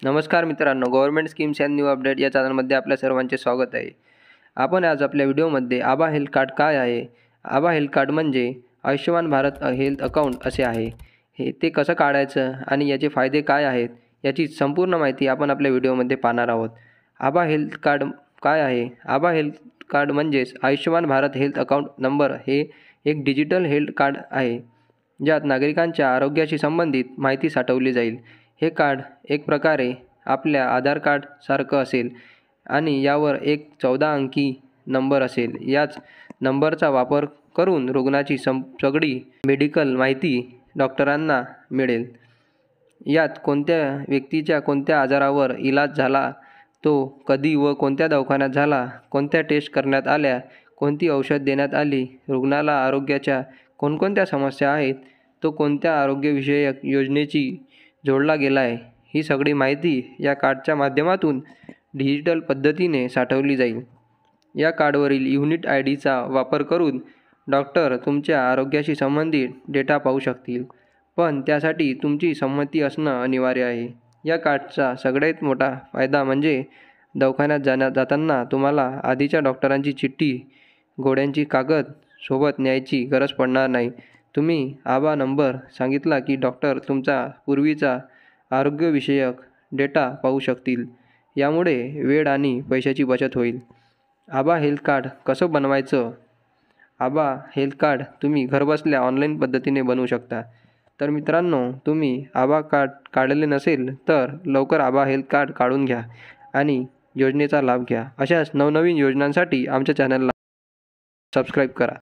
नमस्कार मित्रांनो, government schemes and new update या चॅनलमध्ये आपल्या सर्वांचे स्वागत आहे। आपण आज आपल्या व्हिडिओमध्ये आभा हेल्थ कार्ड काय आहे, आभा हेल्थ कार्ड म्हणजे आयुष्यमान भारत हेल्थ अकाउंट असे आहे। ते कसं काढायचं आणि याचे फायदे काय आहेत याची संपूर्ण माहिती आपण आपल्या व्हिडिओमध्ये पाहणार आहोत। आभा हेल्थ कार्ड काय आहे? आभा हेल्थ कार्ड म्हणजेच Ayushman Bharat health account number हे एक डिजिटल हेल्थ कार्ड आहे, ज्यात नागरिकांच्या आरोग्याशी संबंधित माहिती साठवली जाईल। हे कार्ड एक प्रकारे आपल्या आधार कार्ड सारखं असेल आणि यावर एक 14 अंकी नंबर असेल। याच नंबरचा वापर करून रुग्णाची सगळी मेडिकल माहिती डॉक्टरांना मिळेल। यात कोणत्या व्यक्तीच्या कोणत्या आजारावर इलाज झाला, तो कधी व कोणत्या दवाखान्यात झाला, कोणत्या टेस्ट करण्यात आल्या, कोणती औषध देण्यात आली, रुग्णाला आरोग्याच्या कोणकोणत्या समस्या आहेत, तो कोणत्या आरोग्यविषयक योजनेची जोडला गेला आहे, ही सगळी माहिती या कार्डच्या माध्यमातून डिजिटल पद्धतीने साठवली जाईल। या कार्डवरील युनिक ID चा वापर करून डॉक्टर तुमच्या आरोग्याशी संबंधित डेटा पाहू शकतील, पण त्यासाठी तुमची संमती असणं अनिवार्य आहे। या कार्डचा सगळ्यात मोठा फायदा म्हणजे दवाखान्यात जाताना तुम्हाला आधीच्या डॉक्टरांची चिठ्ठी, गोळ्यांची कागद सोबत न्यायची गरज पडणार नाही। तुम्ही आभा नंबर सांगितला की डॉक्टर तुमचा पूर्वीचा आरोग्यविषयक डेटा पाहू शकतील। यामुळे वेळ आणि पैशाची बचत होईल। आभा हेल्थ कार्ड कसं बनवायचं? आभा हेल्थ कार्ड तुम्ही घरबसल्या ऑनलाईन पद्धतीने बनवू शकता। तर मित्रांनो, तुम्ही आभा कार्ड काढले नसेल तर लवकर आभा हेल्थ कार्ड काढून घ्या आणि योजनेचा लाभ घ्या। अशाच नवनवीन योजनांसाठी आमच्या चॅनलला सबस्क्राईब करा।